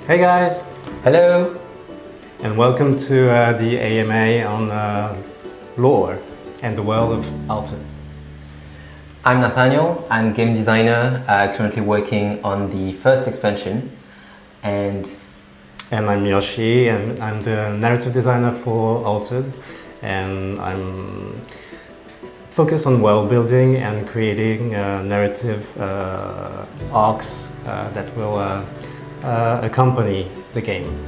Hey guys, Hello, and welcome to the AMA on lore and the world of Alton. I'm Nathanael. I'm game designer, currently working on the first expansion. And I'm Yoshi, and I'm the narrative designer for Altered, and I'm focused on world building and creating narrative arcs that will accompany the game.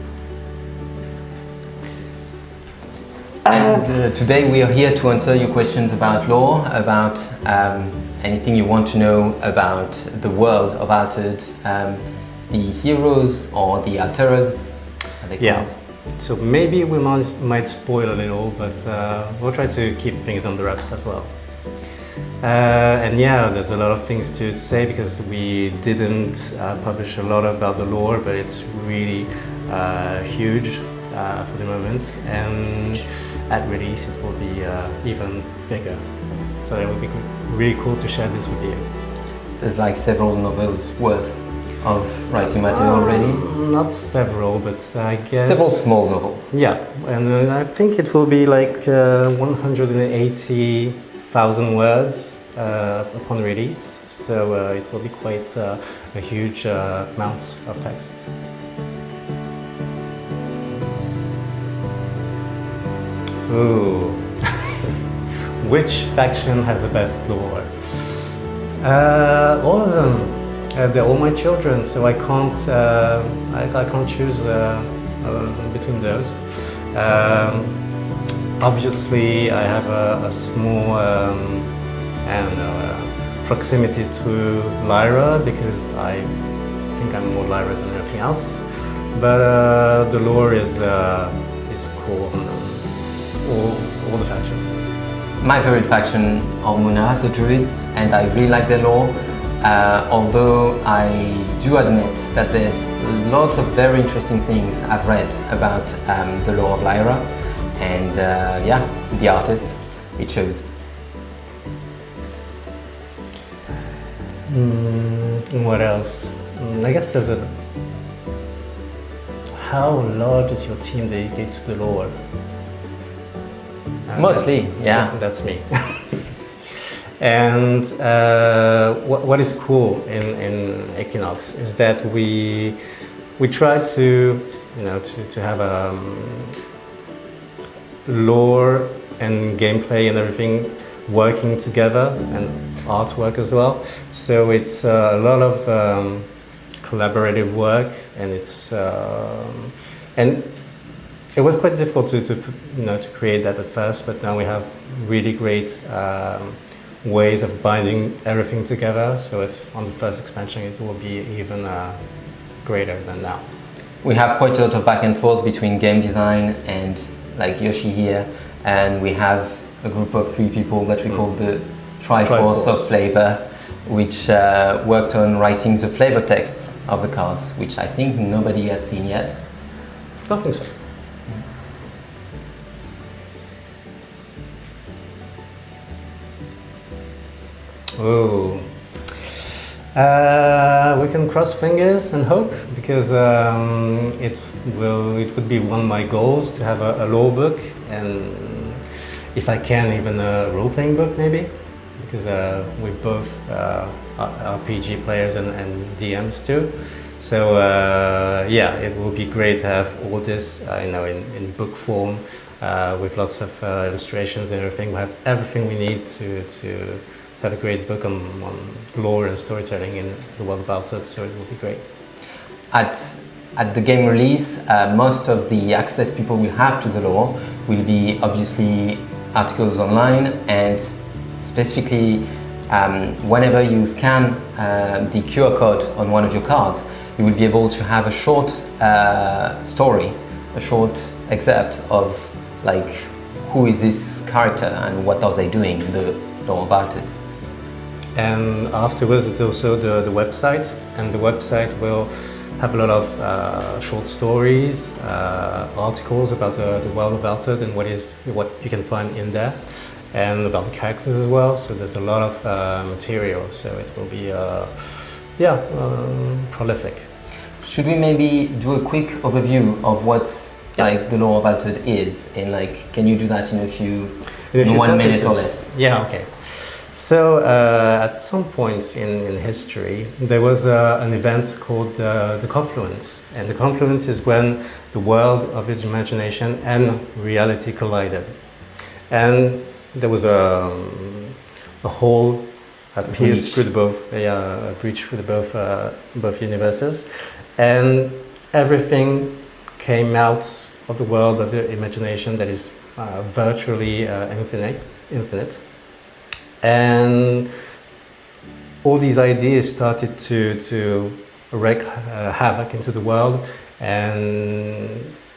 today we are here to answer your questions about lore, about anything you want to know about the world of Altered, the heroes or the alterers. Are they Yeah. called? So maybe we might spoil a little, but we'll try to keep things on the wraps as well. And yeah, there's a lot of things to say because we didn't publish a lot about the lore, but it's really huge for the moment. And at release, it will be even bigger. So it will be really cool to share this with you. There's like several novels worth of writing material already. Not several, but I guess Several small novels. Yeah, and I think it will be like 180,000 words upon release, so it will be quite a huge amount of text. Ooh, which faction has the best lore? All of them. They're all my children, so I can't choose between those. Obviously, I have a small proximity to Lyra because I think I'm more Lyra than anything else. But the lore is cool on all the factions. My favorite faction are Muna, the Druids, and I really like their lore. Although I do admit that there's lots of very interesting things I've read about the lore of Lyra, and yeah, the artists, it showed. What else? I guess there's a... How large is your team dedicated to the lore? Mostly, yeah. That's me. And what is cool in Equinox is that we try to have lore and gameplay and everything working together, and artwork as well. So it's a lot of collaborative work, and it was quite difficult to create that at first, but now we have really great ways of binding everything together. So it's on the first expansion, it will be even greater than now. We have quite a lot of back and forth between game design and like Yoshi here, and we have a group of 3 people that we call the Triforce of Flavor, which worked on writing the flavor text of the cards, which I think nobody has seen yet. I think so. Oh, we can cross fingers and hope, because it would be one of my goals to have a lore book, and if I can, even a role-playing book maybe, because we're both RPG players and DMs too. So yeah, it will be great to have all this in book form, with lots of illustrations and everything. We have everything we need to have a great book on lore and storytelling in the world of Altered, so it will be great. At the game release, most of the access people will have to the lore will be obviously articles online, and specifically whenever you scan the QR code on one of your cards, you will be able to have a short story, a short excerpt of like who is this character and what are they doing in the lore about it. And afterwards, it's also the website, and the website will have a lot of short stories, articles about the world of Altered and what you can find in there, and about the characters as well. So there's a lot of material, so it will be prolific. Should we maybe do a quick overview of what like the law of Altered is? And like, can you do that in a few, in 1 minute or less? Yeah, okay. So at some point in history, there was an event called the confluence. And the confluence is when the world of imagination and reality collided. And there was a hole pierced through a breach through both universes. And everything came out of the world of the imagination that is virtually infinite. And all these ideas started to wreak havoc into the world and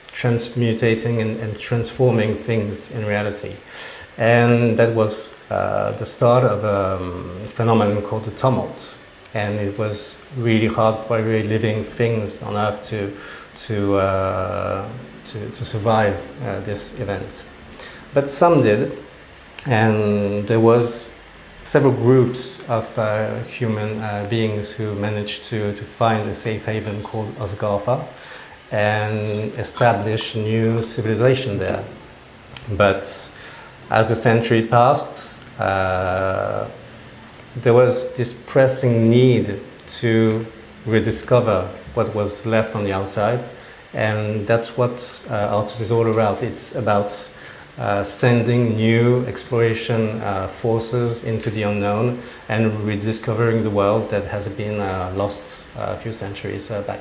transmutating and transforming things in reality. And that was the start of a phenomenon called the tumult. And it was really hard for every living things on Earth to survive this event. But some did, and there was several groups of human beings who managed to find a safe haven called Asgartha and establish a new civilization there. But as the century passed, there was this pressing need to rediscover what was left on the outside, and that's what Altered is all about. It's about sending new exploration forces into the unknown and rediscovering the world that has been lost a few centuries back.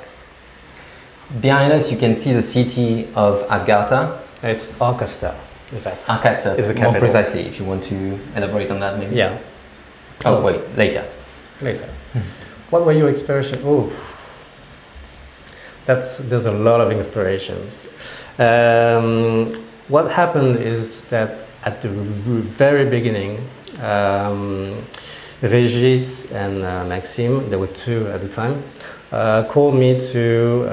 Behind us, you can see the city of Asgartha. It's Arcasta, in fact. Arcasta, is the more capital. Precisely, if you want to elaborate on that, maybe. Yeah. Oh, wait, later. What were your inspirations? Oh, there's a lot of inspirations. What happened is that at the very beginning, Regis and Maxime, there were two at the time, called me to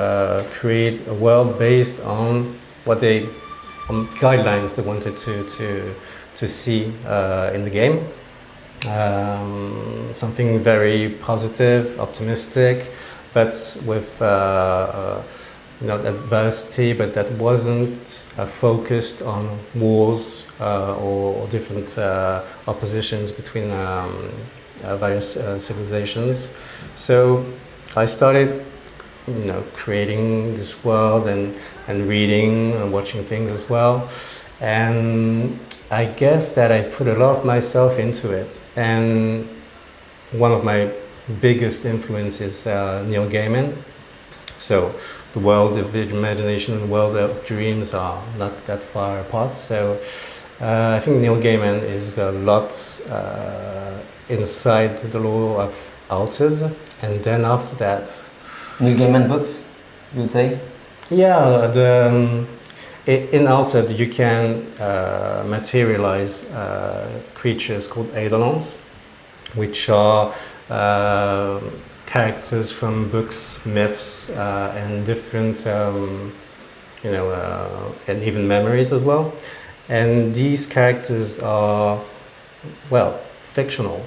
create a world based on on guidelines they wanted to see in the game. Something very positive, optimistic, but with not adversity, but that wasn't focused on wars or different oppositions between various civilizations. So I started, creating this world and reading and watching things as well. And I guess that I put a lot of myself into it. And one of my biggest influences is Neil Gaiman. So the world of imagination and the world of dreams are not that far apart. So I think Neil Gaiman is a lot inside the law of Altered. And then after that... Neil Gaiman books, you would say? Yeah, in Altered you can materialize creatures called eidolons, which are characters from books, myths, and different, and even memories as well. And these characters are, well, fictional.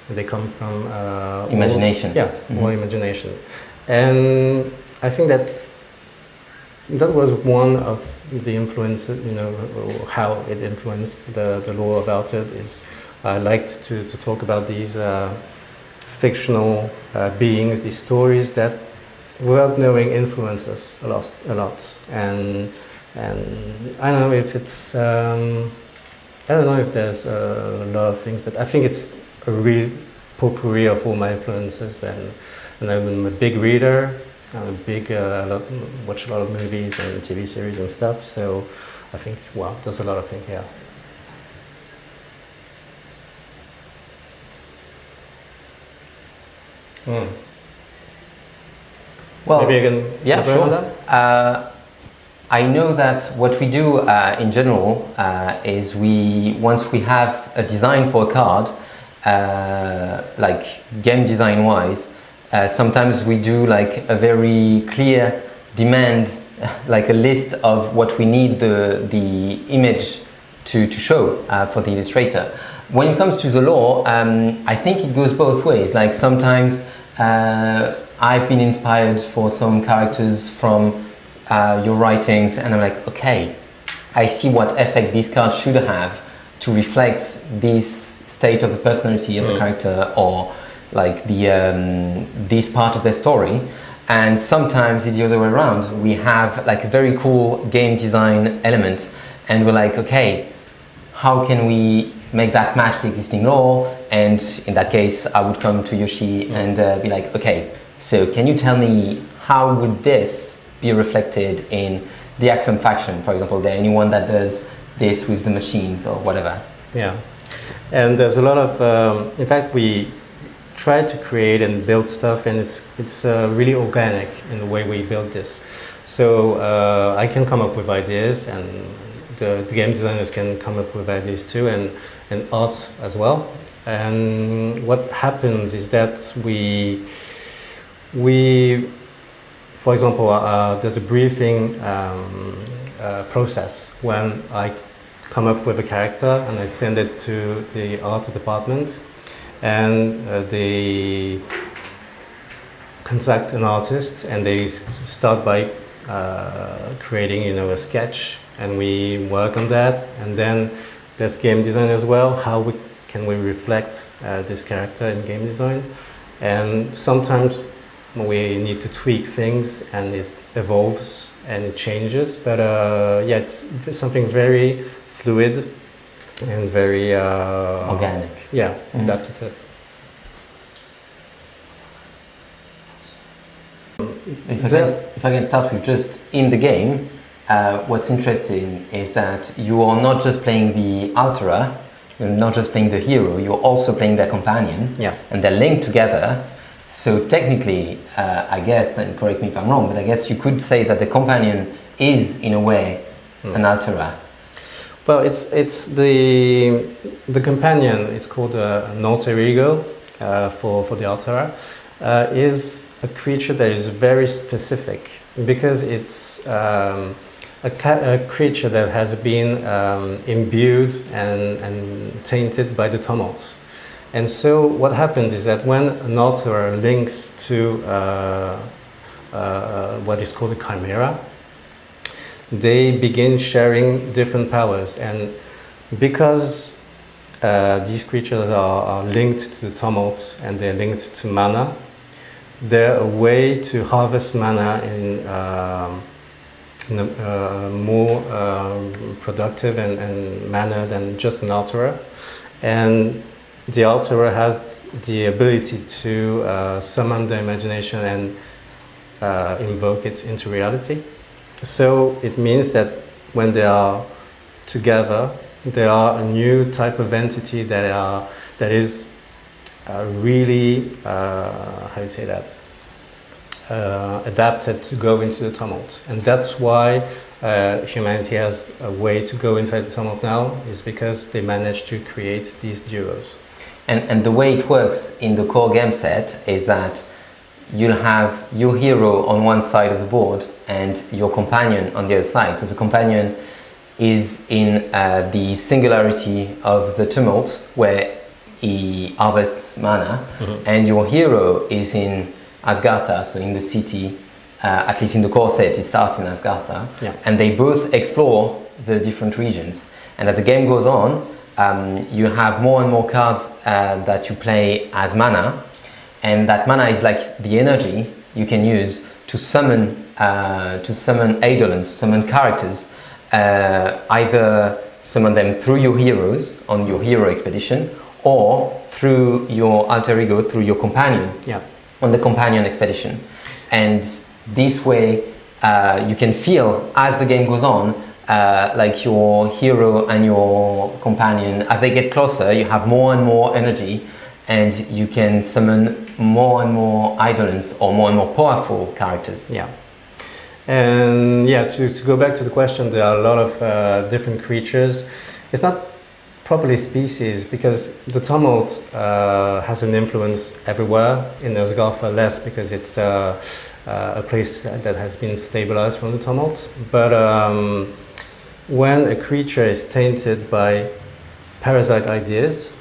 They come from imagination. More imagination. And I think that was one of the influences, how it influenced the law of Altered. Is I liked to talk about these fictional beings, these stories that, without knowing, influence us a lot. And I don't know if it's I don't know if there's a lot of things, but I think it's a real potpourri of all my influences. And I'm a big reader. I'm a big watch a lot of movies and TV series and stuff. So I think, wow, there's a lot of things here. Well, maybe I can sure. I know that what we do in general is once we have a design for a card, like game design wise, sometimes we do like a very clear demand, like a list of what we need the image to show for the illustrator. When it comes to the law, I think it goes both ways. Like sometimes I've been inspired for some characters from your writings, and I'm like, okay, I see what effect this card should have to reflect this state of the personality of the character, or like the this part of their story. And sometimes it's the other way around. We have like a very cool game design element, and we're like, okay, how can we make that match the existing lore? And in that case, I would come to Yoshi and be like, okay, so can you tell me how would this be reflected in the Axiom faction? For example, there anyone that does this with the machines or whatever? Yeah, and there's a lot of, in fact, we try to create and build stuff, and it's really organic in the way we build this. So I can come up with ideas, and the game designers can come up with ideas too, and art as well. And what happens is that we for example, there's a briefing process when I come up with a character and I send it to the art department, and they contact an artist, and they start by creating, a sketch, and we work on that, and then there's game design as well. How can we reflect this character in game design? And sometimes we need to tweak things, and it evolves and it changes. But yeah, it's something very fluid and very organic. Yeah, adaptive. If I can start with just in the game, what's interesting is that you are not just playing the Alterer, you're not just playing the hero, you're also playing their companion, and they're linked together. So technically, I guess, and correct me if I'm wrong, but I guess you could say that the companion is, in a way, an Alterer. Well, it's the companion. It's called an alter ego for the Alterer. Is a creature that is very specific, because it's a creature that has been imbued and tainted by the tumult. And so what happens is that when an Alterer links to what is called a chimera, they begin sharing different powers. And because these creatures are linked to the tumult, and they're linked to mana, they're a way to harvest mana in a more productive and manner than just an Alterer. And the Alterer has the ability to summon the imagination and invoke it into reality. So it means that when they are together, they are a new type of entity that is really, how do you say that, adapted to go into the tumult. And that's why humanity has a way to go inside the tumult now, is because they managed to create these duos. And the way it works in the core game set is that you'll have your hero on one side of the board and your companion on the other side. So the companion is in the singularity of the tumult, where he harvests mana, and your hero is in Asgartha, so in the city, at least in the core set, it starts in Asgartha, and they both explore the different regions. And as the game goes on, you have more and more cards that you play as mana, and that mana is like the energy you can use to summon eidolons, summon characters, either summon them through your heroes on your hero expedition, or through your alter ego, through your companion on the companion expedition. And this way you can feel, as the game goes on, like your hero and your companion, as they get closer, you have more and more energy, and you can summon more and more eidolons, or more and more powerful characters. And to go back to the question, there are a lot of different creatures. It's not properly species, because the tumult has an influence everywhere. In Asgartha less, because it's a place that has been stabilized from the tumult. But when a creature is tainted by parasite ideas,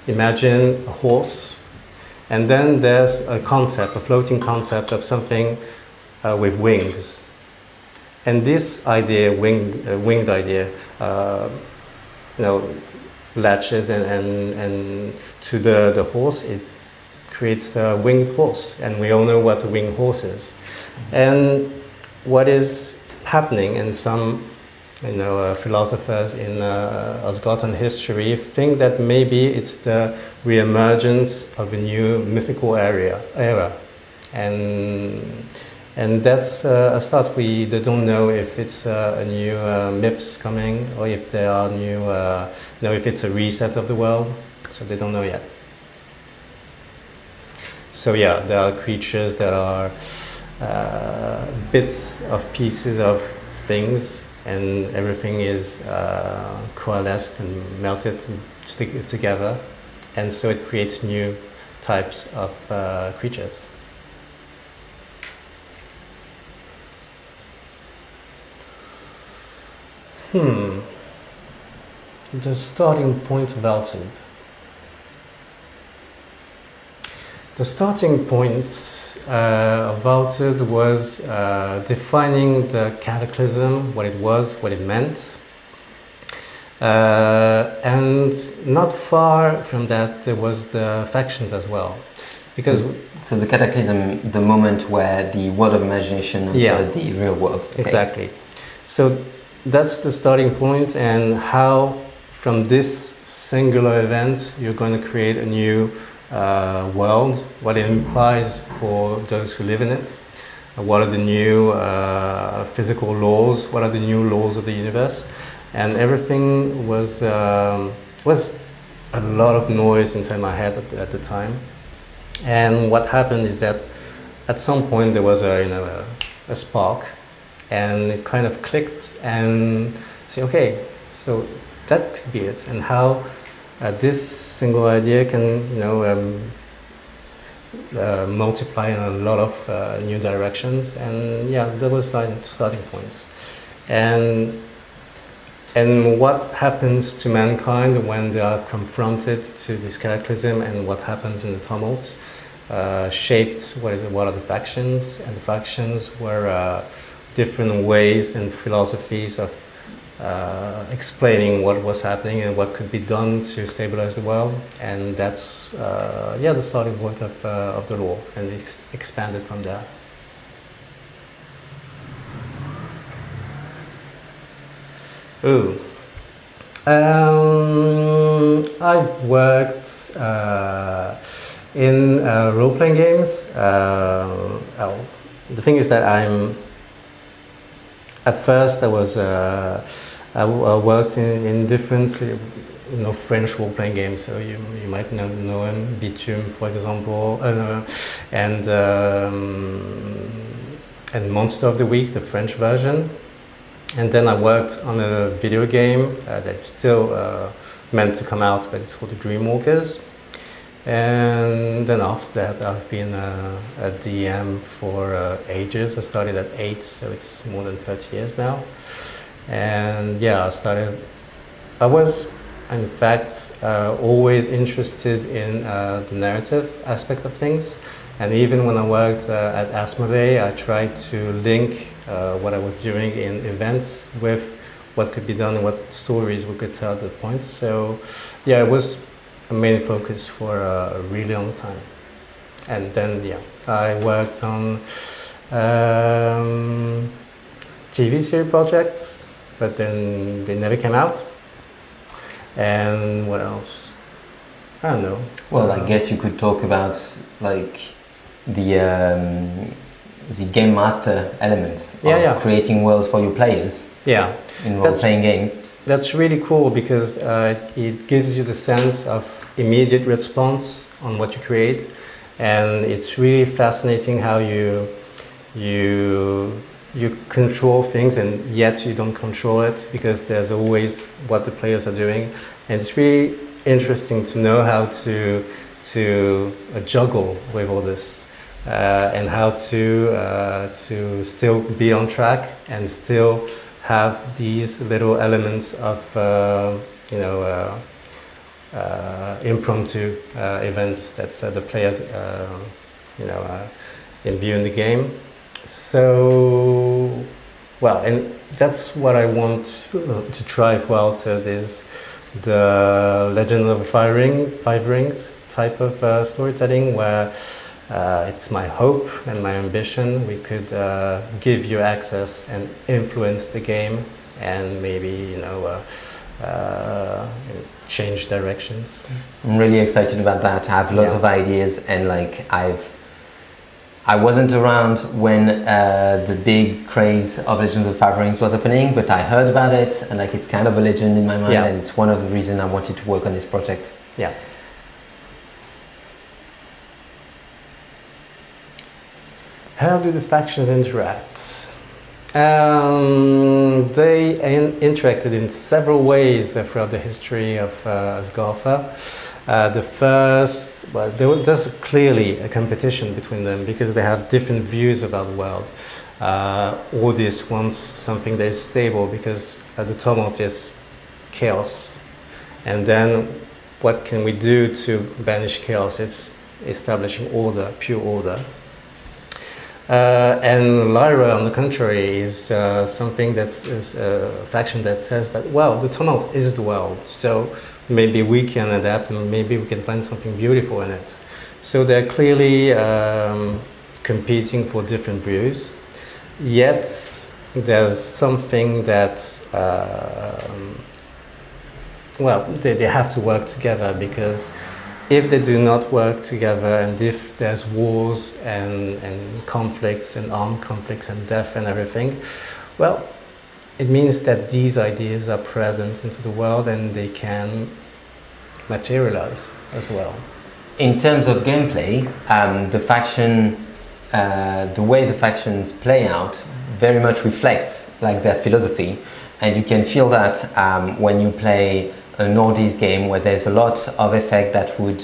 imagine a horse And then there's a concept, a floating concept of something with wings. And this idea, winged idea, you know, latches and to the horse, it creates a winged horse, and we all know what a winged horse is. And what is happening, and some philosophers in Osgotan history think that maybe it's the re-emergence of a new mythical era. And that's a start. They don't know if it's a new myths coming, or if there are new, if it's a reset of the world. So they don't know yet. So yeah, there are creatures that are bits of pieces of things, and everything is coalesced and melted together, and so it creates new types of creatures. The starting point of Altitude. The starting point of Altitude was defining the cataclysm, what it was, what it meant. And not far from that, there was the factions as well. Because so the cataclysm, the moment where the world of imagination entered the real world. Okay. Exactly. So that's the starting point, and how from this singular event you're going to create a new world, what it implies for those who live in it, what are the new physical laws, what are the new laws of the universe, and everything was a lot of noise inside my head at the time. And what happened is that at some point there was a spark, and it kind of clicked, and say, okay, so that could be it, and how this single idea can multiply in a lot of new directions. And yeah, that was starting points. And what happens to mankind when they are confronted to this cataclysm, and what happens in the tumult shaped what are the factions, and the factions were different ways and philosophies of explaining what was happening and what could be done to stabilize the world. And that's the starting point of the law, and it expanded from there. I've worked in role-playing games. The thing is that at first I worked in different French role-playing games. So you might know them, Bitume, for example, and Monster of the Week, the French version. And then I worked on a video game that's still meant to come out, but it's called The Dreamwalkers. And then after that, I've been a DM for ages. I started at 8, so it's more than 30 years now. And yeah, I was, in fact, always interested in the narrative aspect of things. And even when I worked at Asmodee, I tried to link what I was doing in events with what could be done and what stories we could tell at that point. So yeah, it was a main focus for a really long time. And then I worked on TV series projects, but then they never came out. And what else? I don't know. Well, I guess you could talk about like the game master elements of creating worlds for your players. Yeah, in role-playing games. That's really cool, because it gives you the sense of immediate response on what you create, and it's really fascinating how you control things, and yet you don't control it, because there's always what the players are doing. And it's really interesting to know how to juggle with all this, and how to still be on track and still have these little elements of impromptu events that the players, imbue in the game. So, well, and that's what I want to try as well. So there's the Legend of the Five Rings type of storytelling where it's my hope and my ambition we could give you access and influence the game and maybe change directions. I'm really excited about that. I have lots of ideas, and I wasn't around when the big craze of Legends of Five Rings was happening, but I heard about it, and it's kind of a legend in my mind, and it's one of the reasons I wanted to work on this project. Yeah. How do the factions interact? They interacted in several ways throughout the history of Asgartha. The first, well, there's clearly a competition between them because they have different views about the world. Ordis wants something that is stable because the tumult is chaos. And then what can we do to banish chaos? It's establishing order, pure order. And Lyra, on the contrary, is something that's a faction that says, but well, the tumult is the world, so maybe we can adapt and maybe we can find something beautiful in it. So they're clearly competing for different views, yet there's something that, they have to work together, because if they do not work together and if there's wars and conflicts and armed conflicts and death and everything, well, it means that these ideas are present into the world and they can materialize as well. In terms of gameplay, the way the factions play out very much reflects their philosophy, and you can feel that when you play a Nordies game where there's a lot of effect that would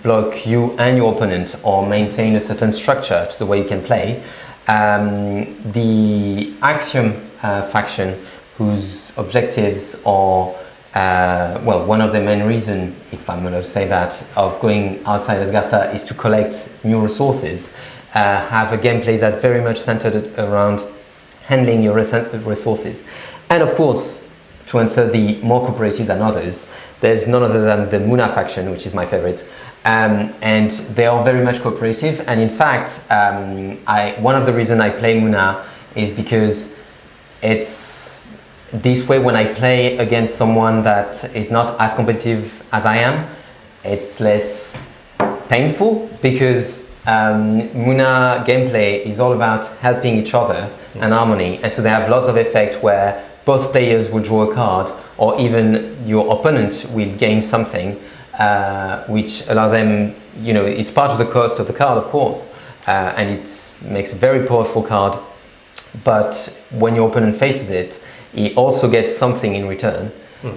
block you and your opponent or maintain a certain structure to the way you can play. The Axiom faction, whose objectives are one of the main reasons, if I'm going to say that, of going outside Asgartha is to collect new resources, have a gameplay that very much centered around handling your resources. And of course, to answer the more cooperative than others, there's none other than the Muna faction, which is my favorite. And they are very much cooperative. And in fact, one of the reasons I play Muna is because it's this way when I play against someone that is not as competitive as I am, it's less painful, because Muna gameplay is all about helping each other and harmony. And so they have lots of effect where both players will draw a card, or even your opponent will gain something, which allow them, it's part of the cost of the card, of course, and it makes a very powerful card. But when your opponent faces it, he also gets something in return.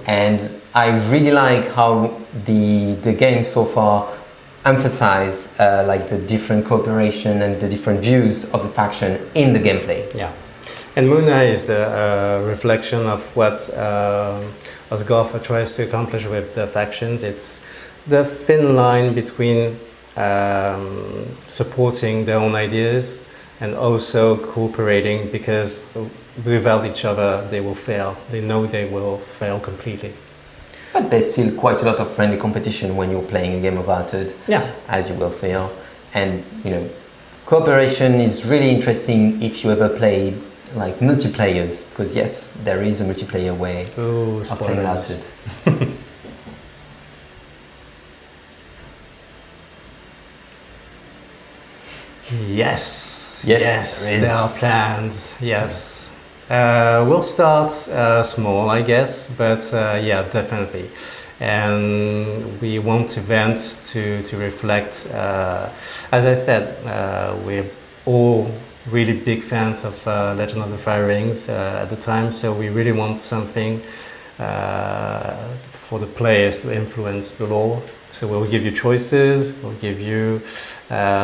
And I really like how the game so far emphasize the different cooperation and the different views of the faction in the gameplay. Yeah. And Muna is a reflection of what Asgartha tries to accomplish with the factions. It's the thin line between supporting their own ideas and also cooperating, because without each other they will fail. They know they will fail completely. But there's still quite a lot of friendly competition when you're playing a game of Altered, as you will feel. And cooperation is really interesting if you ever play multiplayers, because yes, there is a multiplayer way of playing Altered. Yes, there there are plans. Yes, we'll start small, I guess, but definitely. And we want events to reflect. As I said, we're all really big fans of Legend of the Five Rings at the time, so we really want something for the players to influence the lore. So we'll give you choices, we'll give you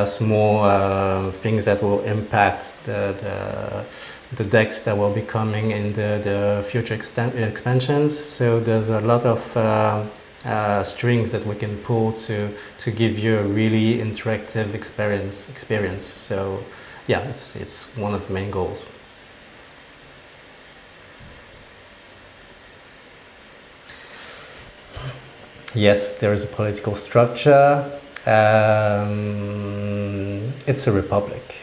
small things that will impact the the decks that will be coming in the future expansions. So there's a lot of strings that we can pull to give you a really interactive experience. So yeah, it's one of the main goals. Yes, there is a political structure. It's a republic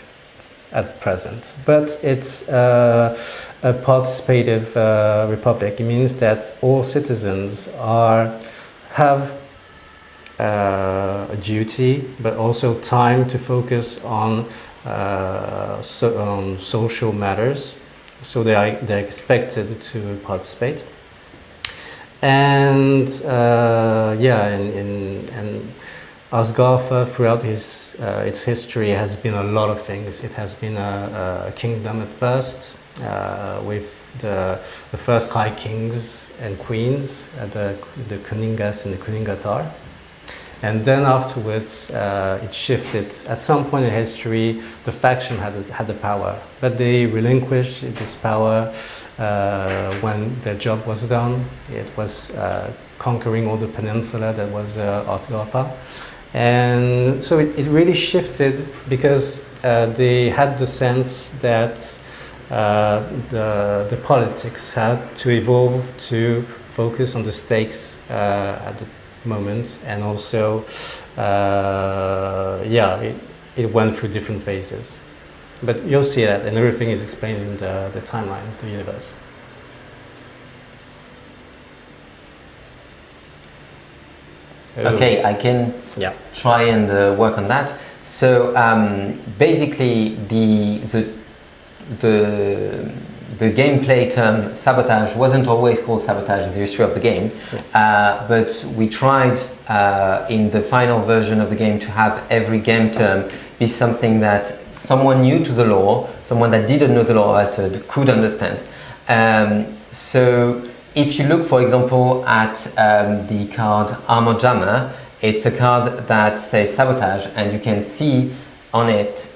at present, but it's a participative republic. It means that all citizens have a duty, but also time to focus on social matters. So they're expected to participate. And and Asgartha throughout its history has been a lot of things. It has been a kingdom at first, with the first high kings and queens, the Kuningas and the Kuningatar. And then afterwards, it shifted. At some point in history, the faction had the power, but they relinquished this power when their job was done. It was conquering all the peninsula that was Asgartha. And so it really shifted because they had the sense that the politics had to evolve to focus on the stakes at the moment, and also it went through different phases. But you'll see that, and everything is explained in the timeline of the universe. Okay, I can try and work on that. So basically, the gameplay term sabotage wasn't always called sabotage in the history of the game, but we tried in the final version of the game to have every game term be something that someone new to the lore, someone that didn't know the lore altered, could understand. So if you look, for example, at the card Armor Jammer, it's a card that says sabotage, and you can see on it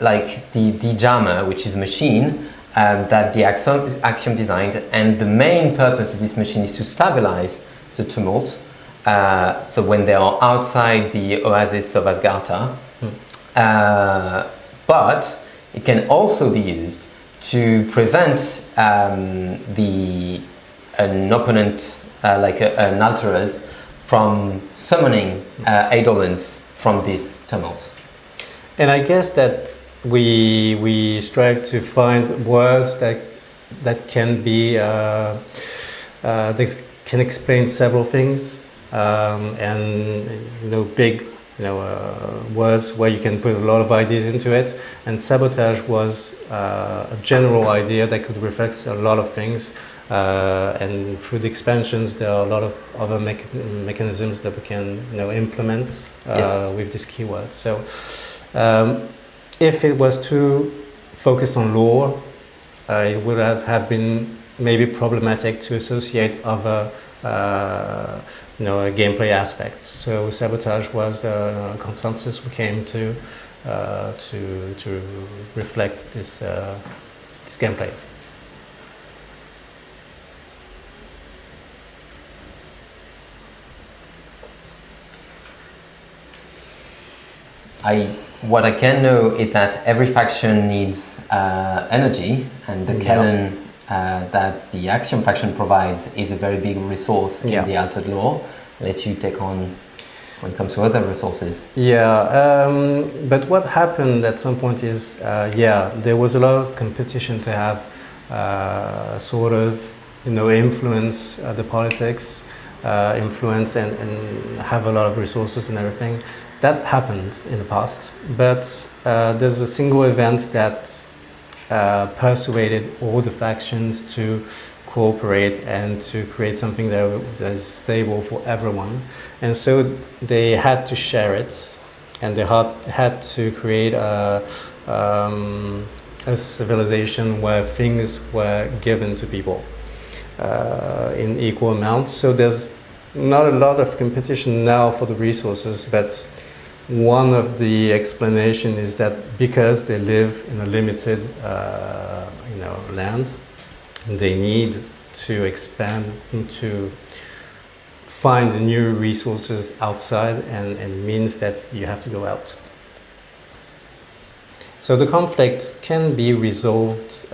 like the jammer, which is a machine that the Axiom designed, and the main purpose of this machine is to stabilize the tumult. So when they are outside the oasis of Asgartha, but it can also be used to prevent an opponent, like an Alterers, from summoning Eidolons from this tumult. And I guess that we strive to find words that can be that can explain several things, and big words where you can put a lot of ideas into it. And sabotage was a general idea that could reflect a lot of things. And through the expansions, there are a lot of other mechanisms that we can implement with this keyword. So if it was too focused on lore, it would have been maybe problematic to associate other gameplay aspects. So sabotage was a consensus we came to reflect this gameplay. What I can know is that every faction needs energy, and the Kellen that the Axiom faction provides is a very big resource in the Altered lore. Let you take on when it comes to other resources. But what happened at some point is, there was a lot of competition to have sort of, influence the politics, influence and have a lot of resources and everything. That happened in the past, but there's a single event that persuaded all the factions to cooperate and to create something that is stable for everyone. And so they had to share it, and they had to create a civilization where things were given to people in equal amounts. So there's not a lot of competition now for the resources, but one of the explanation is that because they live in a limited land. They need to expand to find new resources outside, and means that you have to go out. So the conflict can be resolved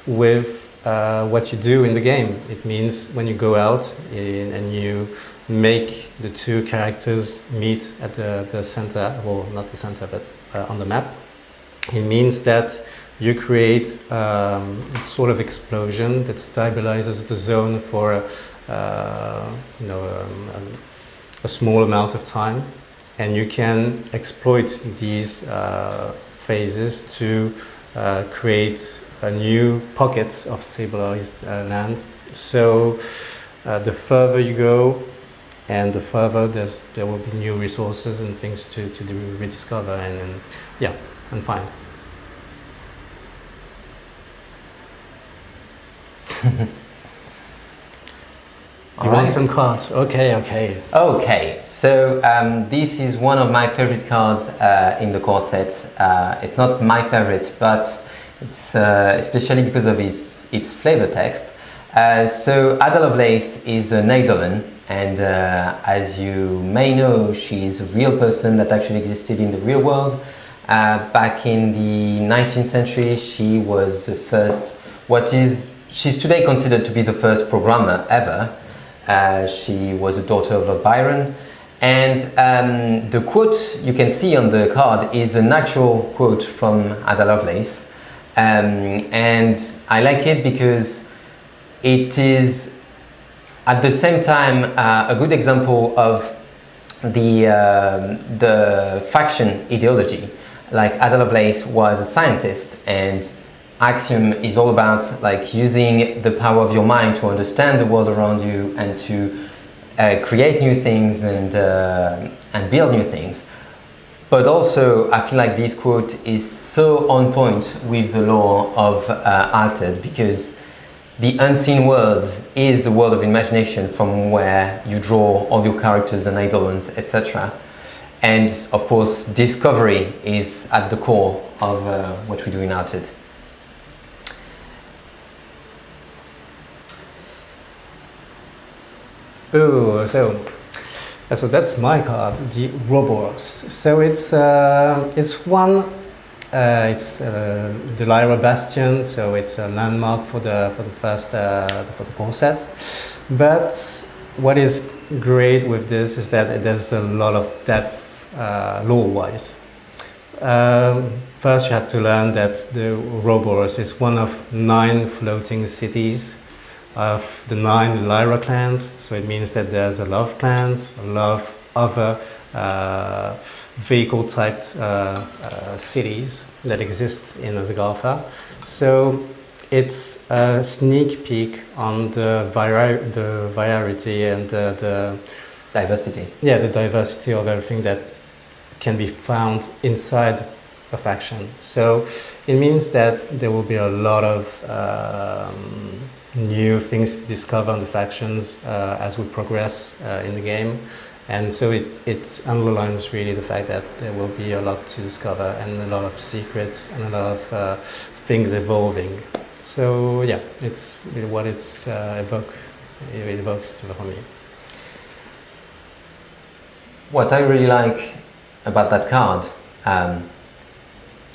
with what you do in the game. It means when you go out and you make the two characters meet at the center, well, not the center, but on the map. It means that you create a sort of explosion that stabilizes the zone for a small amount of time, and you can exploit these phases to create new pockets of stabilized land. So the further you go, and the further there will be new resources and things to rediscover and find. You want some cards? Okay. Okay, so this is one of my favorite cards in the core set. It's not my favorite, but it's especially because of its flavor text. So Ada Lovelace is an Eidolon, and as you may know, she's a real person that actually existed in the real world. Back in the 19th century, she was the first, she's today considered to be the first programmer ever. She was a daughter of Lord Byron, and the quote you can see on the card is an actual quote from Ada Lovelace, and I like it because it is at the same time a good example of the faction ideology. Like Ada Lovelace was a scientist, and Axiom is all about like using the power of your mind to understand the world around you and to create new things and build new things. But also, I feel like this quote is so on point with the law of Altered, because the unseen world is the world of imagination from where you draw all your characters and eidolons, etc. And of course, discovery is at the core of what we do in Altered. Oh, so that's my card, the Ouroboros. So it's the Lyra Bastion. So it's a landmark for the core set. But what is great with this is that there's a lot of depth lore-wise. First, you have to learn that the Ouroboros is one of 9 floating cities of the 9 Lyra clans. So it means that there's a lot of clans, a lot of other vehicle typed cities that exist in Azagartha. So it's a sneak peek on the variety and the diversity. Yeah, the diversity of everything that can be found inside a faction. So it means that there will be a lot of new things to discover on the factions as we progress in the game, and so it underlines really the fact that there will be a lot to discover and a lot of secrets and a lot of things evolving. So yeah, it's really what it evokes for me. What I really like about that card,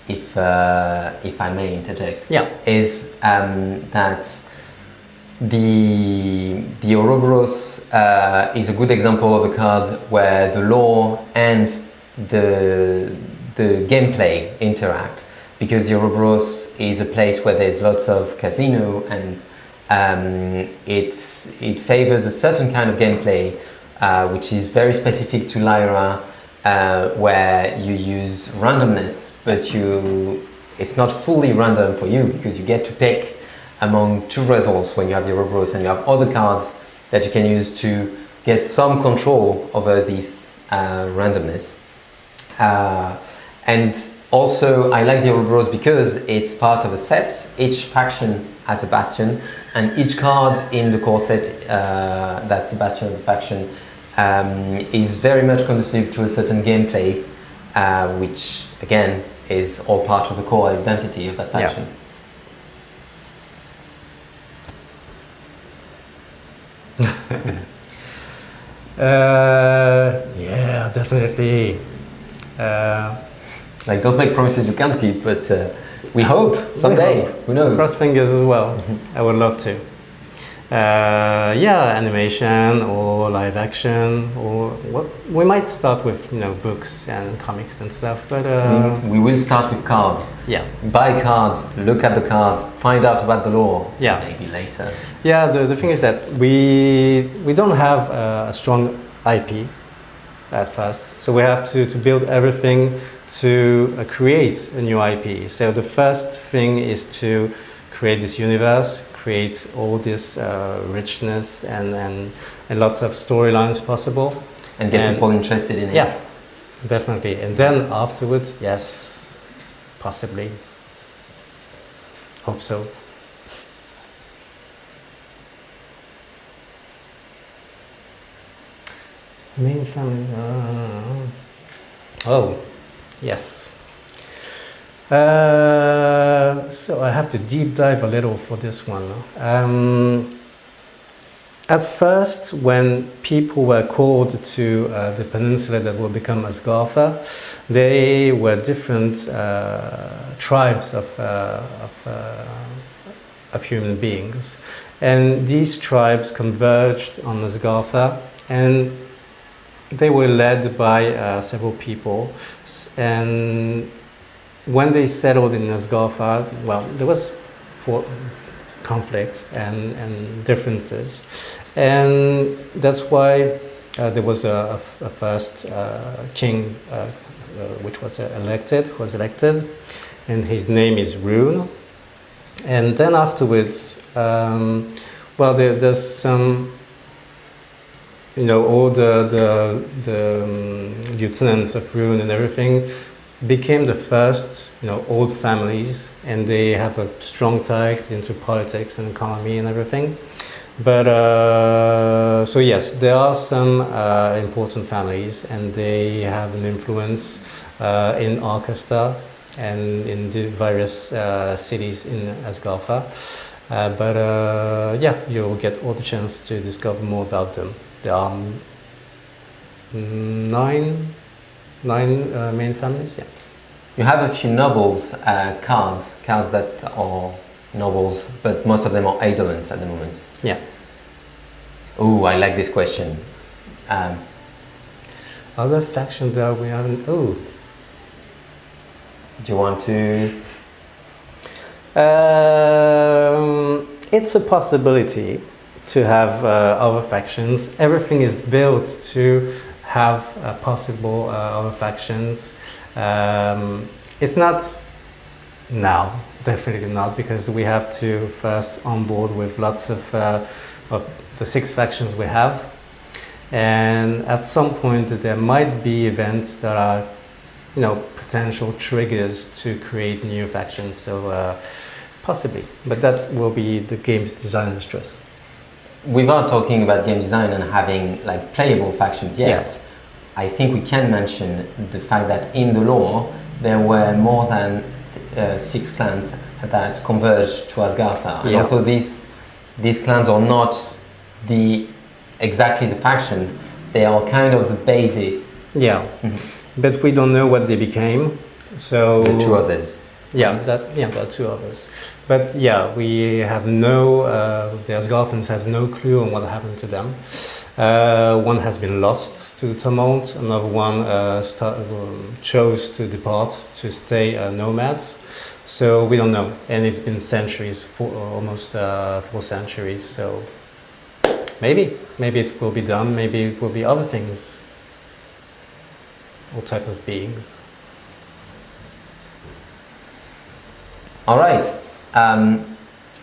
if I may interject, yeah, is that the Ouroboros is a good example of a card where the lore and the gameplay interact, because the Ouroboros is a place where there's lots of casino, and it favors a certain kind of gameplay which is very specific to Lyra, where you use randomness, but it's not fully random for you, because you get to pick among 2 results when you have the Ouroboros, and you have other cards that you can use to get some control over this randomness. And also, I like the Ouroboros because it's part of a set. Each faction has a bastion, and each card in the core set that's the bastion of the faction is very much conducive to a certain gameplay, which again is all part of the core identity of that faction. Yeah, definitely. Uh, Like, don't make promises you can't keep, but we hope someday. Who knows? Cross fingers as well. I would love to. Yeah, animation or live action, or what we might start with, books and comics and stuff. But We will start with cards. yeah, Buy cards, look at the cards, find out about the lore. Yeah. Maybe later. yeah. The thing is that we don't have a strong IP at first, so we have to build everything to create a new IP. So the first thing is to create this universe, create all this richness and lots of storylines possible. And get people interested in it. Yes, definitely. And then afterwards, yes, possibly. Hope so. Main family. Oh, yes. So I have to deep dive a little for this one. At first, when people were called to the peninsula that will become Asgartha, they were different tribes of human beings, and these tribes converged on Asgartha, and they were led by several people, and when they settled in Asgartha, well, there was conflicts and differences, and that's why there was a first king which was elected, and his name is Rune. And then afterwards, well, there's some, all the lieutenants of Rune and everything became the first, old families, and they have a strong tie into politics and economy and everything. But so yes, there are some important families, and they have an influence in Arcasta and in the various cities in Asgartha. But yeah, you'll get all the chance to discover more about them. There are nine main families. Yeah. You have a few nobles cards that are nobles, but most of them are eidolons at the moment. Yeah. Oh, I like this question. Other factions that we haven't. Oh. Do you want to? It's a possibility to have other factions. Everything is built to have possible other factions. It's not now, definitely not, because we have to first onboard with lots of the 6 factions we have, and at some point there might be events that are, potential triggers to create new factions. So possibly, but that will be the game's designer's choice. Without talking about game design and having like playable factions yet, Yeah. I think we can mention the fact that in the lore there were more than 6 clans that converged to Asgartha. And Yeah. although these clans are not exactly the factions, they are kind of the basis. Yeah, but we don't know what they became. So The 2 others. Yeah, there are 2 others. But yeah, we have the Asgarthans have no clue on what happened to them. One has been lost to the tumult, another one chose to depart, to stay nomads. So we don't know, and it's been centuries, almost 4 centuries. So maybe it will be done, maybe it will be other things, all type of beings. All right.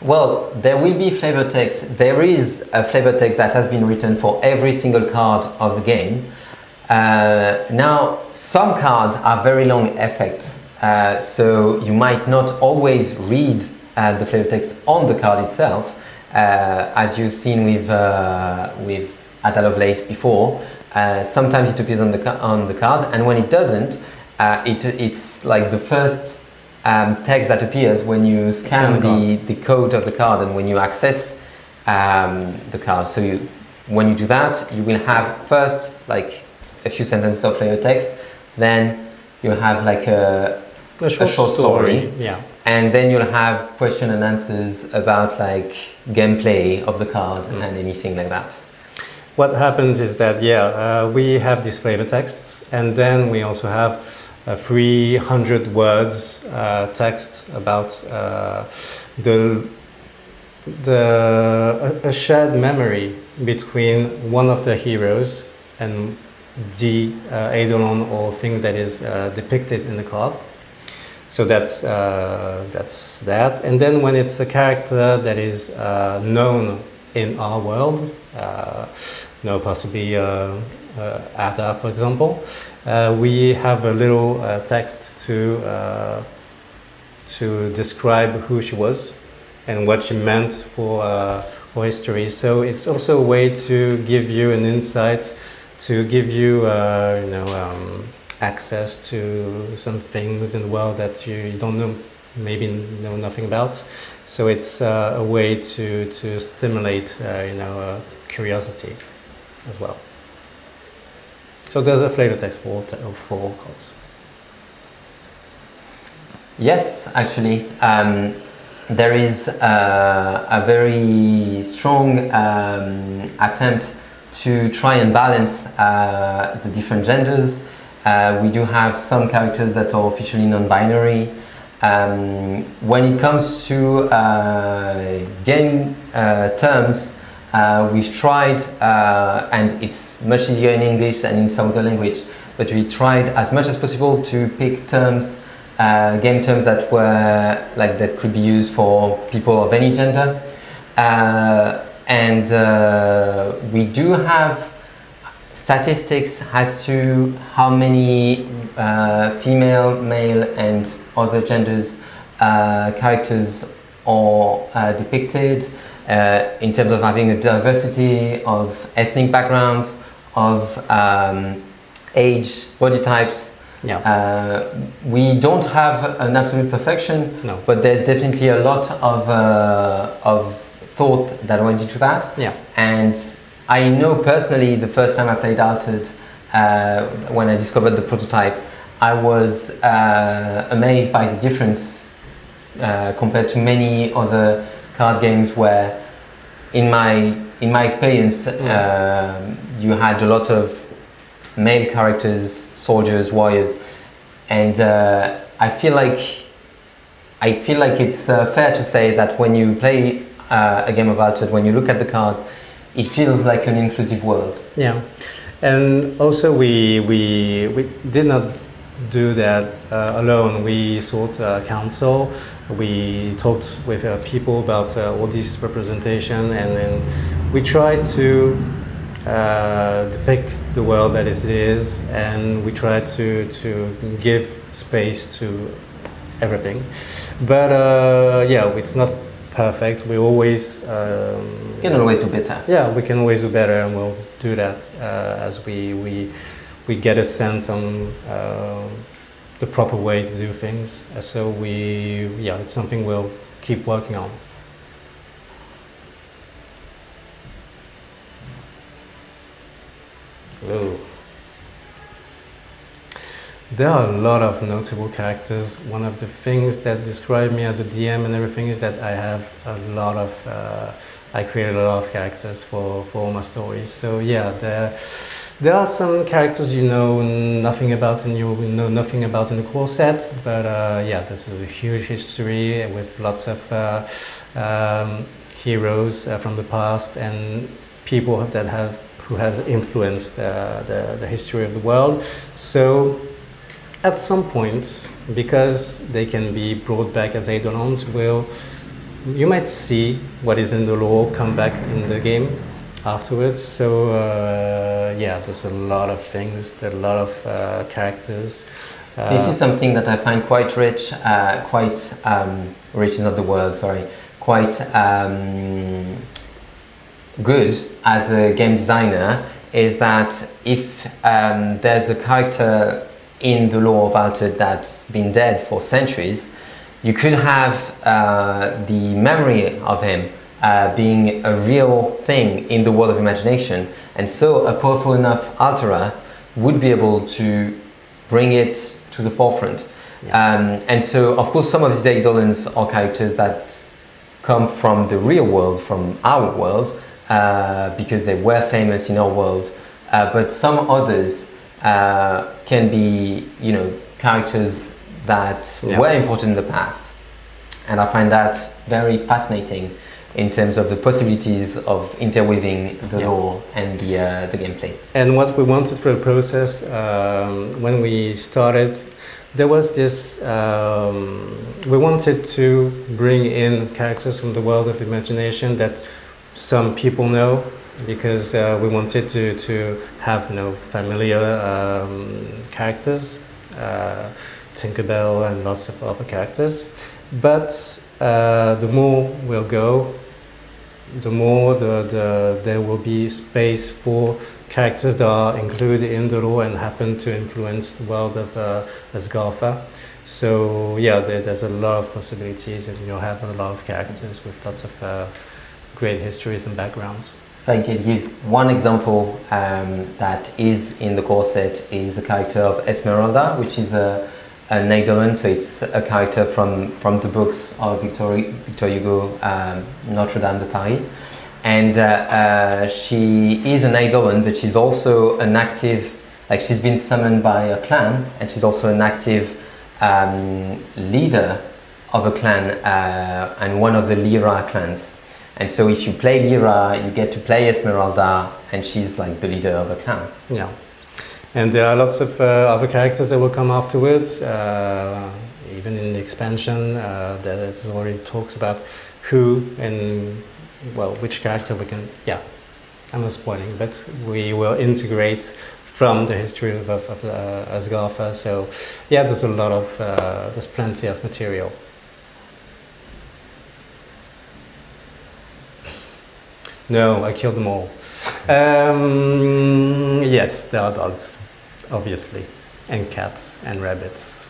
Well, there will be flavor text. There is a flavor text that has been written for every single card of the game. Now, some cards are very long effects, so you might not always read the flavor text on the card itself, as you've seen with Ada Lovelace before. Sometimes it appears on the card, and when it doesn't, it's like the first text that appears when you scan the code of the card and when you access the card. So when you do that, you will have first like a few sentences of flavor text, then you'll have like a short story, yeah, and then you'll have question and answers about like gameplay of the card and anything like that. What happens is that we have these flavor texts, and then we also have 300 words text about a shared memory between one of the heroes and the eidolon or thing that is depicted in the card. So that's that. And then when it's a character that is known in our world, possibly Ada, for example, we have a little text to describe who she was and what she meant for history. So it's also a way to give you an insight, to give you access to some things in the world that you don't know, maybe know nothing about. So it's a way to stimulate curiosity as well. So there's a flavor text for all cards. Yes, actually, there is a very strong attempt to try and balance the different genders. We do have some characters that are officially non-binary. When it comes to game terms, we've tried, and it's much easier in English than in some other language, but we tried as much as possible to pick terms, game terms that were like that could be used for people of any gender. And we do have statistics as to how many female, male and other genders characters are depicted in terms of having a diversity of ethnic backgrounds, of age, body types. Yeah. We don't have an absolute perfection, No. but there's definitely a lot of thought that went into that. Yeah. And I know personally the first time I played Altered, when I discovered the prototype, I was amazed by the difference compared to many other card games where in my experience you had a lot of male characters, soldiers, warriors, and I feel like it's fair to say that when you play a game of Altered, when you look at the cards, it feels like an inclusive world. Yeah, and also we did not do that alone. We sought counsel. We talked with people about all this representation, and then we tried to depict the world that it is, and we tried to give space to everything. But it's not perfect. We always You can always do better. Yeah, we can always do better, and we'll do that as we get a sense on the proper way to do things. So it's something we'll keep working on. Ooh. There are a lot of notable characters. One of the things that describe me as a DM and everything is that I have a lot of I created a lot of characters for all my stories. So yeah, there are some characters you know nothing about and you know nothing about in the core set, but this is a huge history with lots of heroes from the past and people who have influenced the history of the world. So at some point, because they can be brought back as eidolons, you might see what is in the lore come back in the game afterwards. So there's a lot of things, there are a lot of characters. This is something that I find quite rich, rich is not the word, sorry, quite good as a game designer, is that if there's a character in the lore of Altered that's been dead for centuries, you could have the memory of him being a real thing in the world of imagination. And so a powerful enough alterer would be able to bring it to the forefront. And so, of course, some of these eidolons are characters that come from the real world, from our world, because they were famous in our world. But some others can be, characters that were important in the past. And I find that very fascinating in terms of the possibilities of interweaving the lore and the gameplay. And what we wanted for the process, when we started, there was this, we wanted to bring in characters from the world of imagination that some people know, because we wanted to have familiar characters, Tinkerbell and lots of other characters. But the more we'll go, the more there will be space for characters that are included in the lore and happen to influence the world of Asgartha. So yeah, there's a lot of possibilities, and you'll have a lot of characters with lots of great histories and backgrounds. If I can give one example that is in the core set, is a character of Esmeralda, which is an eidolon, so it's a character from the books of Victor Hugo, Notre Dame de Paris. And she is an eidolon, but she's also an active, she's been summoned by a clan, and she's also an active leader of a clan, and one of the Lyra clans. And so if you play Lyra, you get to play Esmeralda, and she's like the leader of a clan. Yeah. And there are lots of other characters that will come afterwards, even in the expansion, that it already talks about who and, well, which character we can, I'm not spoiling, but we will integrate from the history of Asgartha. So yeah, there's a lot of, there's plenty of material. No, I killed them all. Yes, there are dogs, obviously, and cats and rabbits,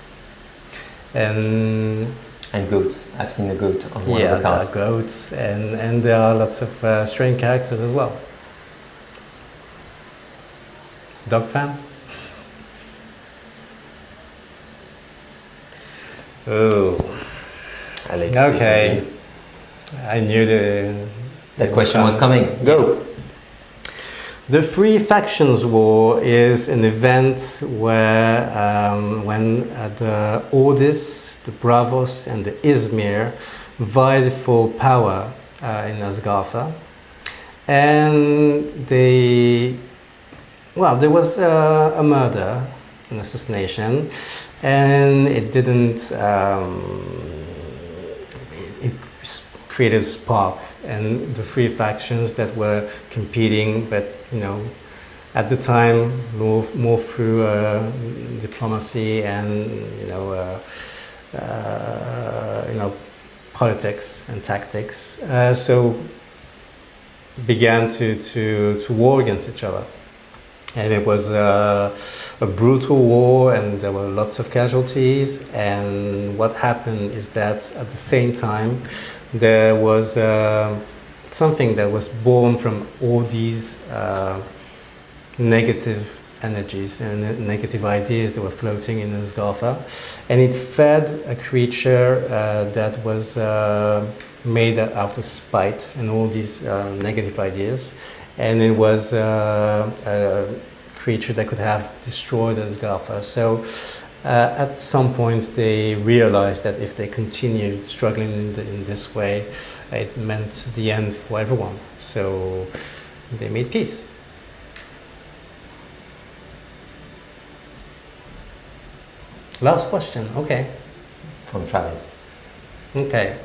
and goats. I've seen a goat on one of the cards. There are goats, and there are lots of strange characters as well. Dog fan? Oh, okay. I knew that question was coming. Go. The Three Factions War is an event where when the Ordis, the Bravos and the Izmir vied for power in Asgartha, and there was a murder, an assassination, and it didn't it created a spark, and the three factions that were competing, but at the time more through diplomacy and politics and tactics, so began to war against each other. And it was a brutal war, and there were lots of casualties. And what happened is that at the same time there was something that was born from all these negative energies and negative ideas that were floating in Asgartha, and it fed a creature that was made out of spite and all these negative ideas, and it was a creature that could have destroyed Asgartha. So at some point they realized that if they continued struggling in this way, it meant the end for everyone. So they made peace. Last question. Okay. From Travis. Okay.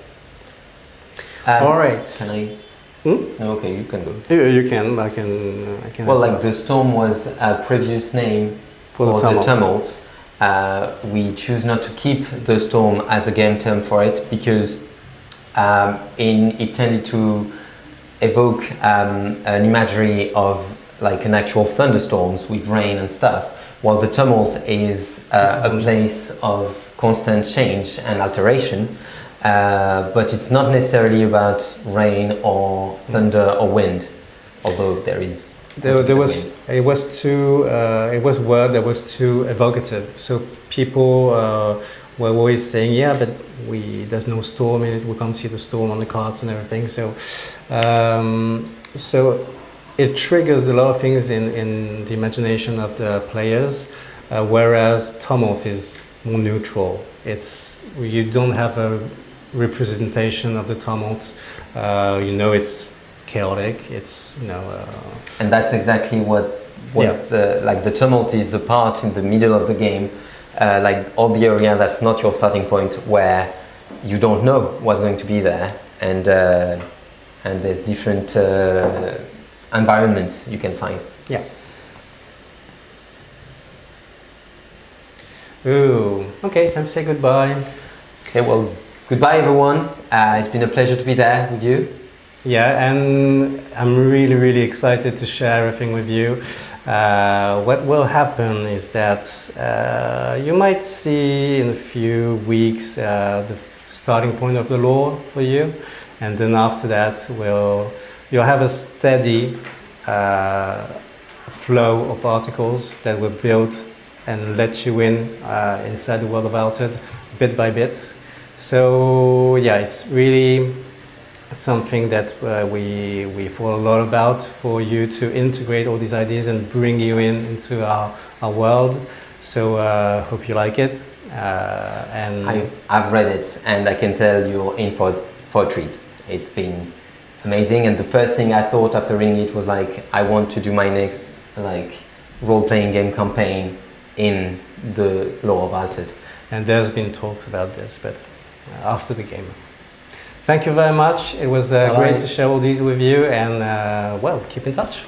All right. Can I? No, okay, you can go. You can. I can. Well, like the storm was a previous name for the tumult. We choose not to keep the storm as a game term for it because it tended to evoke an imagery of like an actual thunderstorms with rain and stuff, while the tumult is a place of constant change and alteration. but it's not necessarily about rain or thunder or wind, although there is. There was wind. it was word that was too evocative. So people were always saying, yeah, but there's no storm in it. We can't see the storm on the cards and everything. So so it triggers a lot of things in the imagination of the players, whereas Tumult is more neutral. You don't have a representation of the tumult. It's chaotic. And that's exactly what like the tumult is a part in the middle of the game, like all the area that's not your starting point, where you don't know what's going to be there, and there's different environments you can find. Yeah. Ooh. Okay, time to say goodbye. Okay, well, goodbye everyone. It's been a pleasure to be there with you. Yeah, and I'm really, really excited to share everything with you. What will happen is that you might see in a few weeks the starting point of the lore for you, and then after that you'll have a steady flow of articles that will build and let you inside the world of Altered bit by bit. So yeah, it's really something that we thought a lot about for you to integrate all these ideas and bring you into our world. So hope you like it. And I've read it, and I can tell you're in for a treat. It's been amazing, and the first thing I thought after reading it was like, I want to do my next role-playing game campaign in the lore of Altered. And there's been talks about this, but after the game. Thank you very much. It was great to share all these with you, and well, keep in touch.